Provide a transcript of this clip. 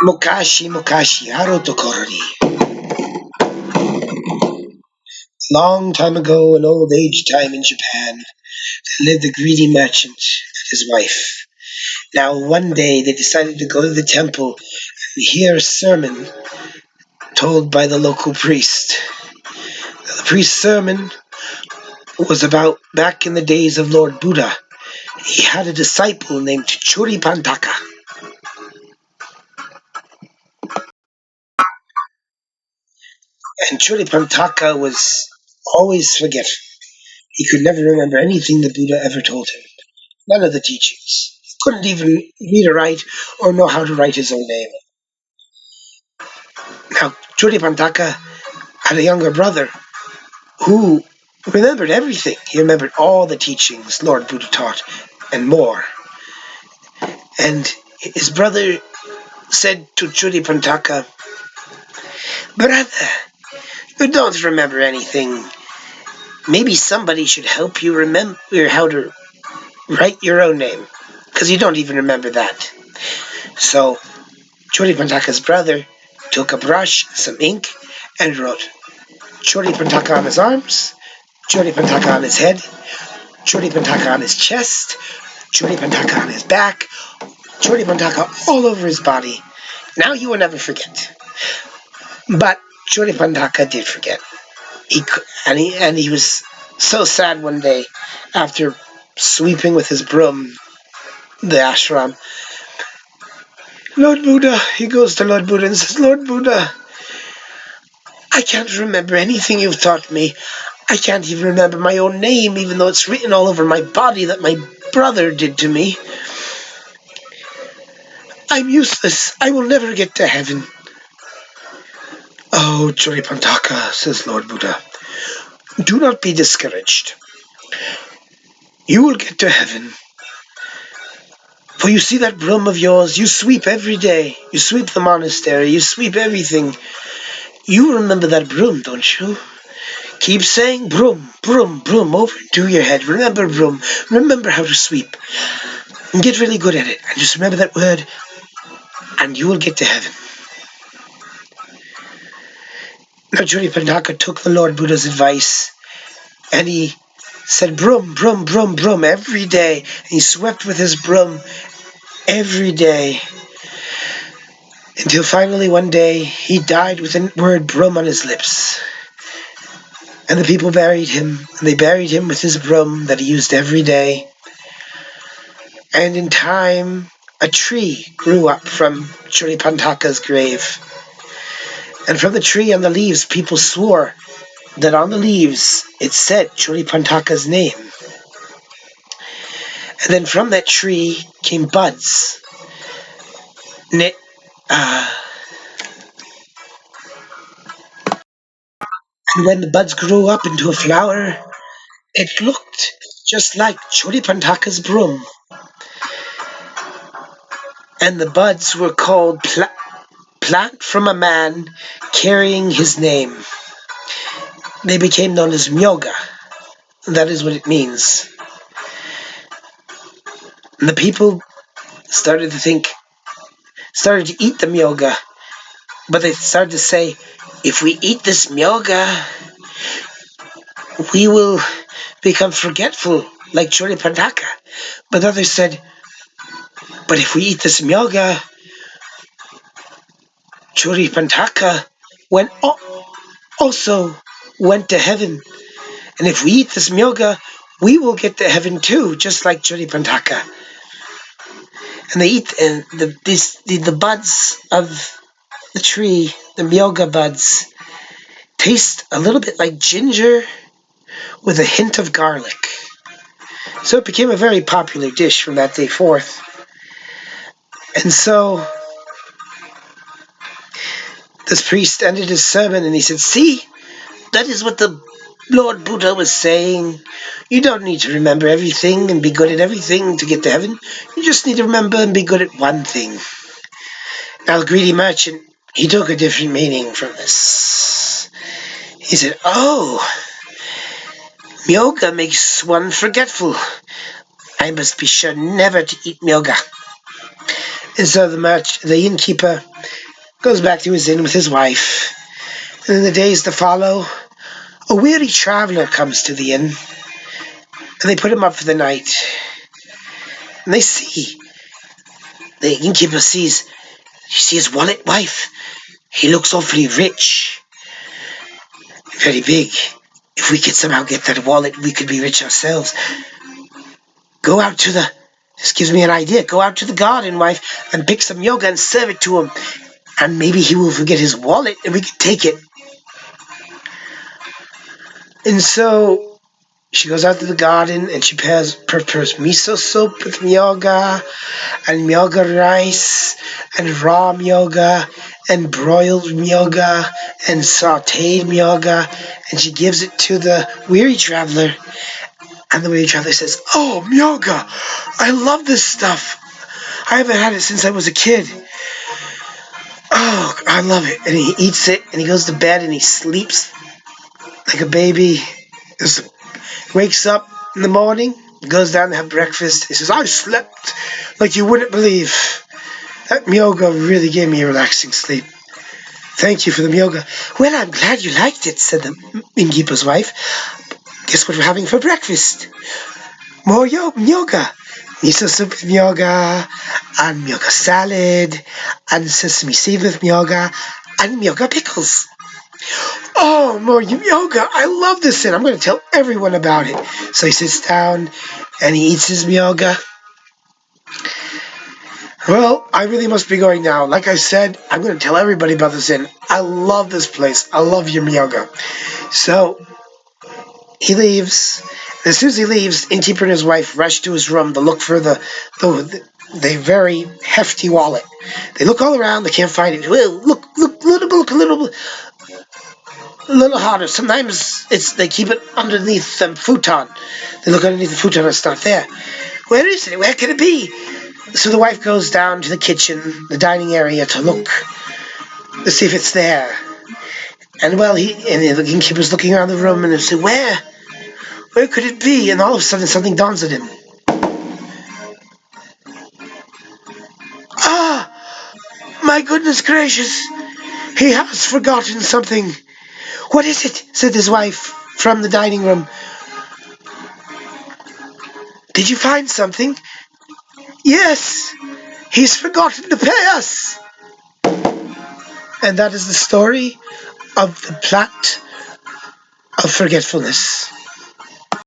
Mukashi Mukashi Haro Tokorori. Long time ago, in old age time in Japan, lived a greedy merchant and his wife. Now, one day they decided to go to the temple and hear a sermon told by the local priest. The priest's sermon was about back in the days of Lord Buddha. He had a disciple named Churipantaka. And Churipantaka was always forgetful. He could never remember anything the Buddha ever told him. None of the teachings. He couldn't even read or write or know how to write his own name. Now, Churipantaka had a younger brother who remembered everything. He remembered all the teachings Lord Buddha taught and more. And his brother said to Churipantaka, "Brother, you don't remember anything. Maybe somebody should help you remember how to write your own name, because you don't even remember that." So Churipantaka's brother took a brush, some ink, and wrote Churipantaka on his arms, Churipantaka on his head, Churipantaka on his chest, Churipantaka on his back, Churipantaka all over his body. Now you will never forget. But Churipantaka did forget. He was so sad one day after sweeping with his broom the ashram. Lord Buddha, he goes to Lord Buddha and says, "Lord Buddha, I can't remember anything you've taught me. I can't even remember my own name, even though it's written all over my body that my brother did to me. I'm useless. I will never get to heaven." "Oh, Churipantaka," says Lord Buddha, "do not be discouraged. You will get to heaven. For you see that broom of yours, you sweep every day. You sweep the monastery, you sweep everything. You remember that broom, don't you? Keep saying broom, broom, broom over into your head. Remember broom. Remember how to sweep. And get really good at it. And just remember that word, and you will get to heaven." Now Churipantaka took the Lord Buddha's advice, and he said broom, broom, broom, broom every day. And he swept with his broom every day, until finally one day he died with the word broom on his lips. And the people buried him, and they buried him with his broom that he used every day. And in time, a tree grew up from Churipantaka's grave. And from the tree and the leaves, people swore that on the leaves it said Churipantaka's name. And then from that tree came buds. And when the buds grew up into a flower, it looked just like Churipantaka's broom. And the buds were called Plant from a Man Carrying His Name. They became known as Myoga. That is what it means. And the people started to eat the Myoga. But they started to say, if we eat this Myoga, we will become forgetful like Churipantaka. But others said, but if we eat this Myoga, Churipantaka also went to heaven. And if we eat this Myoga, we will get to heaven too, just like Churipantaka. And they eat the buds of the tree, the Myoga buds, taste a little bit like ginger with a hint of garlic. So it became a very popular dish from that day forth. And so this priest ended his sermon and he said, "See, that is what the Lord Buddha was saying. You don't need to remember everything and be good at everything to get to heaven. You just need to remember and be good at one thing." Now the greedy merchant, he took a different meaning from this. He said, "Oh, Myoga makes one forgetful. I must be sure never to eat Myoga." And so the innkeeper goes back to his inn with his wife. And in the days to follow, a weary traveler comes to the inn, and they put him up for the night. And the innkeeper sees, you see his wallet, wife? He looks awfully rich, very big. If we could somehow get that wallet, we could be rich ourselves. This gives me an idea. Go out to the garden, wife, and pick some yoga and serve it to him. And maybe he will forget his wallet and we can take it. And so she goes out to the garden and she prepares miso soup with myoga and myoga rice and raw myoga and broiled myoga and sauteed myoga, and she gives it to the weary traveler. And the weary traveler says, "Oh, myoga, I love this stuff. I haven't had it since I was a kid. Oh, I love it." And he eats it and he goes to bed and he sleeps like a baby. Just wakes up in the morning, goes down to have breakfast. He says, "I slept like you wouldn't believe. That myoga really gave me a relaxing sleep. Thank you for the myoga." "Well, I'm glad you liked it," said the innkeeper's wife. "Guess what we're having for breakfast? More myoga. Miso soup with myoga, and myoga salad, and sesame seed with myoga, and myoga pickles." "Oh, more myoga. I love this, and I'm going to tell everyone about it." So he sits down and he eats his myoga. "Well, I really must be going now. Like I said, I'm going to tell everybody about this inn. I love this place. I love your myoga." So he leaves. As soon as he leaves, innkeeper and his wife rush to his room to look for the very hefty wallet. They look all around. They can't find it. Well, look a little harder. Sometimes they keep it underneath the futon. They look underneath the futon. It's not there. Where is it? Where could it be? So the wife goes down to the kitchen, the dining area, to look to see if it's there. And the innkeeper's looking around the room and he says, Where could it be?" And all of a sudden something dawns on him. "Ah, my goodness gracious! He has forgotten something." "What is it?" said his wife from the dining room. "Did you find something?" "Yes, he's forgotten to pay us." And that is the story of the Plant of Forgetfulness.